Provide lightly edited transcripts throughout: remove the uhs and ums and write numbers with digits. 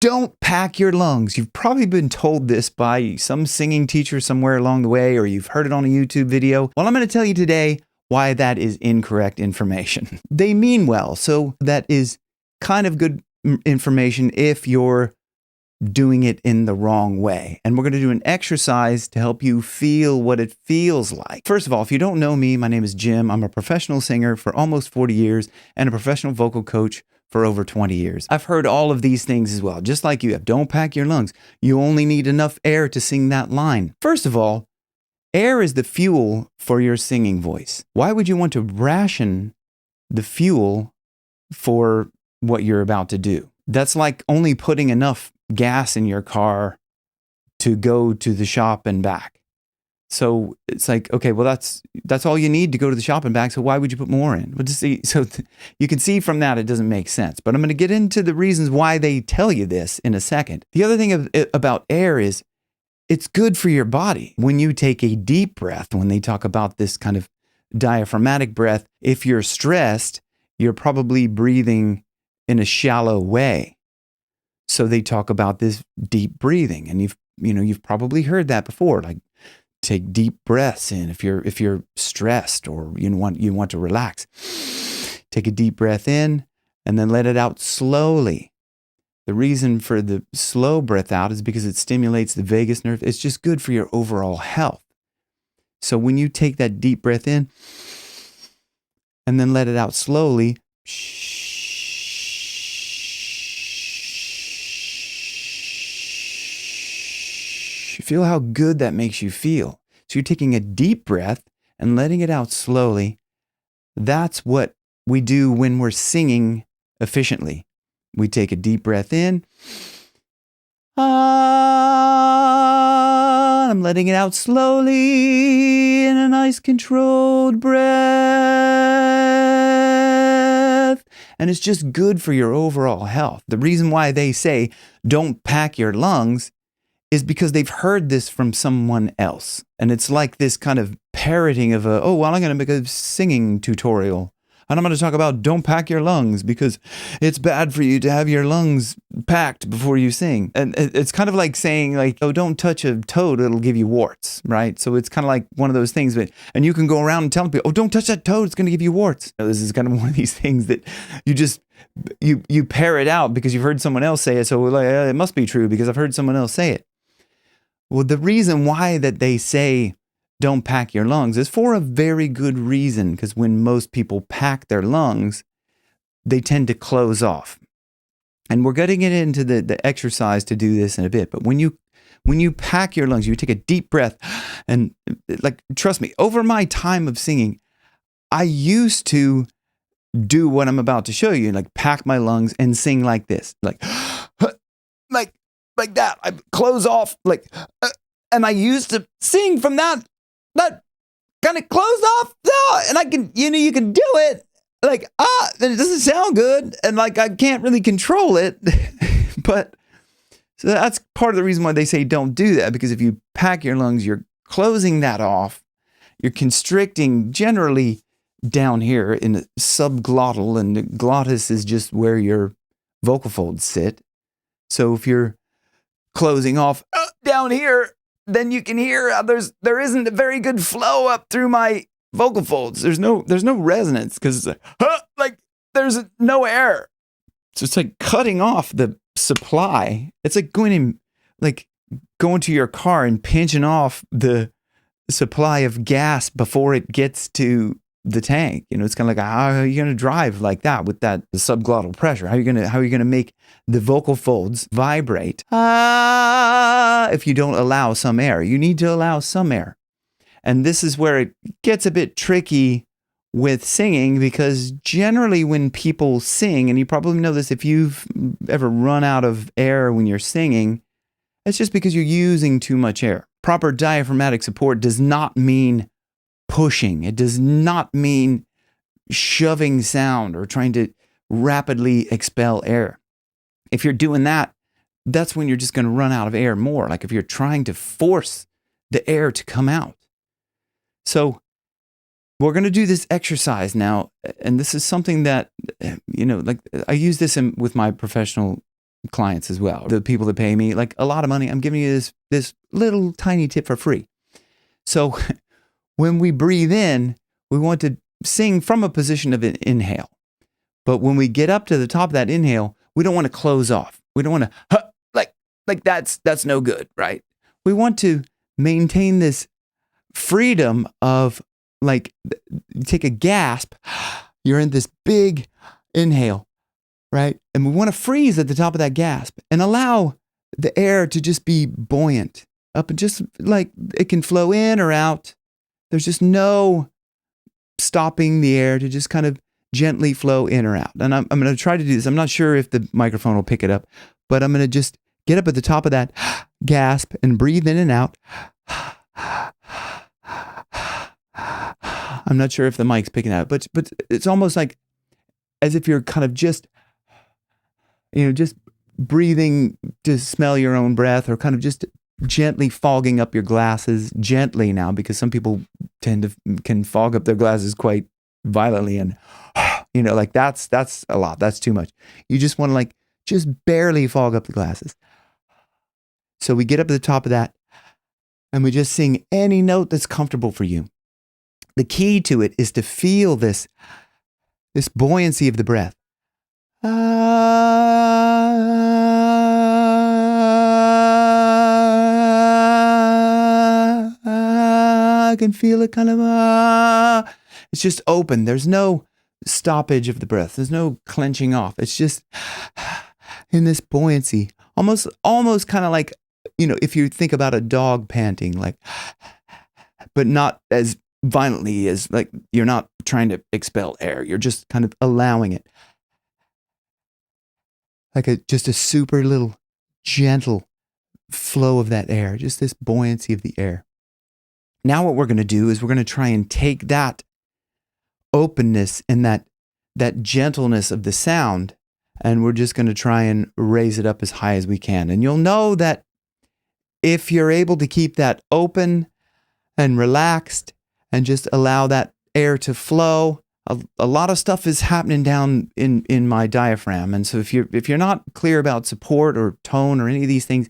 Don't pack your lungs. You've probably been told this by some singing teacher somewhere along the way, or you've heard it on a YouTube video. Well, I'm going to tell you today why that is incorrect information. They mean well, so that is kind of good information if you're doing it in the wrong way. And we're going to do an exercise to help you feel what it feels like. First of all, if you don't know me, my name is Jim. I'm a professional singer for almost 40 years and a professional vocal coach for over 20 years. I've heard all of these things as well, just like you have. Don't pack your lungs. You only need enough air to sing that line. First of all, air is the fuel for your singing voice. Why would you want to ration the fuel for what you're about to do? That's like only putting enough gas in your car to go to the shop and back. So it's like, okay, well, that's all you need to go to the shop and back. So why would you put more in? You can see from that, it doesn't make sense. But I'm going to get into the reasons why they tell you this in a second. The other thing about air is it's good for your body. When you take a deep breath, when they talk about this kind of diaphragmatic breath, if you're stressed, you're probably breathing in a shallow way. So they talk about this deep breathing, and you've probably heard that before, like take deep breaths in if you're stressed or you want to relax. Take a deep breath in and then let it out slowly. The reason for the slow breath out is because it stimulates the vagus nerve. It's just good for your overall health. So when you take that deep breath in and then let it out slowly, feel how good that makes you feel. So you're taking a deep breath and letting it out slowly. That's what we do when we're singing efficiently. We take a deep breath in. I'm letting it out slowly in a nice controlled breath. And it's just good for your overall health. The reason why they say don't pack your lungs is because they've heard this from someone else. And it's like this kind of parroting of I'm going to make a singing tutorial. And I'm going to talk about don't pack your lungs because it's bad for you to have your lungs packed before you sing. And it's kind of like saying don't touch a toad, it'll give you warts, right? So it's kind of like one of those things. And you can go around and tell people, don't touch that toad, it's going to give you warts. This is kind of one of these things that you parrot out because you've heard someone else say it. So it must be true because I've heard someone else say it. Well, the reason why that they say don't pack your lungs is for a very good reason, because when most people pack their lungs, they tend to close off. And we're getting it into the exercise to do this in a bit. But when you pack your lungs, you take a deep breath and trust me, over my time of singing, I used to do what I'm about to show you, like pack my lungs and sing like this, like that. I close off and I used to sing from that kind of closed off. And I can, you can do it and it doesn't sound good. And I can't really control it. But so that's part of the reason why they say don't do that, because if you pack your lungs, you're closing that off. You're constricting generally down here in the subglottal, and the glottis is just where your vocal folds sit. So if you're closing off down here, then you can hear there isn't a very good flow up through my vocal folds. There's no resonance because it's there's no air. So it's like cutting off the supply. It's like going to your car and pinching off the supply of gas before it gets to the tank. It's kind of like, how are you going to drive like that with that subglottal pressure? How are you going to make the vocal folds vibrate if you don't allow some air? You need to allow some air. And this is where it gets a bit tricky with singing, because generally when people sing, and you probably know this if you've ever run out of air when you're singing, it's just because you're using too much air. Proper diaphragmatic support does not mean pushing. It does not mean shoving sound or trying to rapidly expel air. If you're doing that, that's when you're just going to run out of air more. Like if you're trying to force the air to come out. So we're going to do this exercise now. And this is something that, I use this with my professional clients as well. The people that pay me like a lot of money, I'm giving you this little tiny tip for free. So when we breathe in, we want to sing from a position of an inhale. But when we get up to the top of that inhale, we don't want to close off. We don't want to, like that's no good, right? We want to maintain this freedom of like, take a gasp, you're in this big inhale, right? And we want to freeze at the top of that gasp and allow the air to just be buoyant up and just like it can flow in or out. There's just no stopping the air to just kind of gently flow in or out. And I'm going to try to do this. I'm not sure if the microphone will pick it up, but I'm going to just get up at the top of that gasp and breathe in and out. I'm not sure if the mic's picking that up, but it's almost like as if you're kind of just, just breathing to smell your own breath, or kind of just gently fogging up your glasses gently now, because some people can fog up their glasses quite violently, and like that's a lot. That's too much. You just want to like just barely fog up the glasses. So we get up to the top of that and we just sing any note that's comfortable for you. The key to it is to feel this buoyancy of the breath. I can feel it kind of, it's just open. There's no stoppage of the breath. There's no clenching off. It's just in this buoyancy, almost kind of like, if you think about a dog panting, like, but not as violently as like, you're not trying to expel air. You're just kind of allowing it. Like just a super little gentle flow of that air, just this buoyancy of the air. Now what we're going to do is we're going to try and take that openness and that gentleness of the sound, and we're just going to try and raise it up as high as we can. And you'll know that if you're able to keep that open and relaxed and just allow that air to flow, a lot of stuff is happening down in my diaphragm. And so if you're not clear about support or tone or any of these things,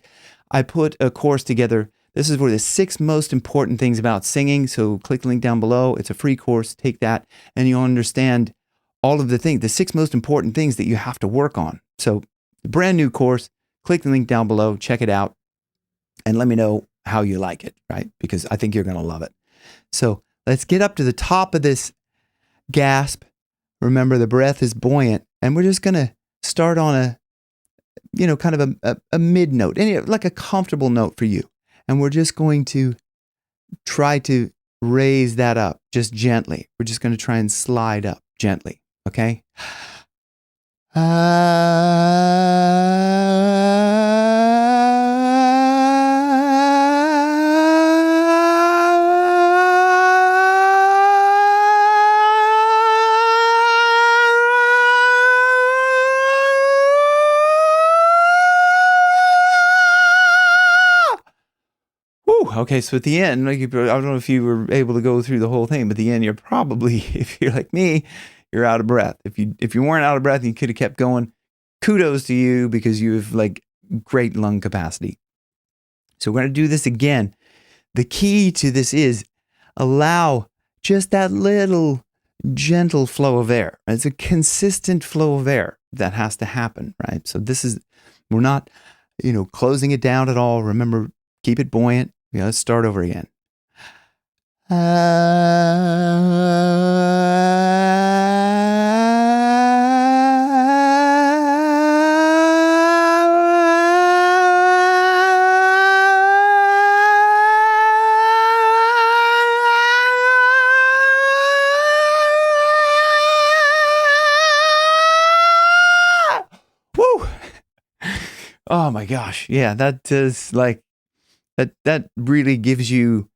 I put a course together. This is where the 6 most important things about singing. So click the link down below. It's a free course. Take that and you'll understand all of the 6 most important things that you have to work on. So brand new course, click the link down below, check it out, and let me know how you like it, right? Because I think you're going to love it. So let's get up to the top of this gasp. Remember, the breath is buoyant, and we're just going to start on a, kind of a mid note, like a comfortable note for you. And we're just going to try to raise that up just gently. We're just going to try and slide up gently. Okay. Okay, so at the end, like I don't know if you were able to go through the whole thing, but at the end, you're probably, if you're like me, you're out of breath. If you weren't out of breath and you could have kept going, kudos to you, because you have like great lung capacity. So we're going to do this again. The key to this is allow just that little gentle flow of air. It's a consistent flow of air that has to happen, right? So we're not, closing it down at all. Remember, keep it buoyant. Let's start over again. Woo! Oh my gosh. Yeah, that does like, that really gives you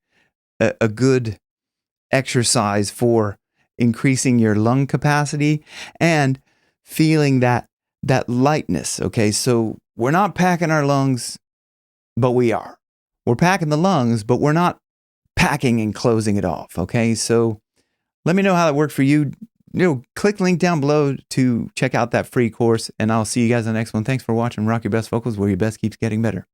a good exercise for increasing your lung capacity and feeling that lightness. Okay, so we're not packing our lungs, but we are. We're packing the lungs, but we're not packing and closing it off. Okay, so let me know how that worked for you. click link down below to check out that free course, and I'll see you guys on the next one. Thanks for watching Rock Your Best Vocals, where your best keeps getting better.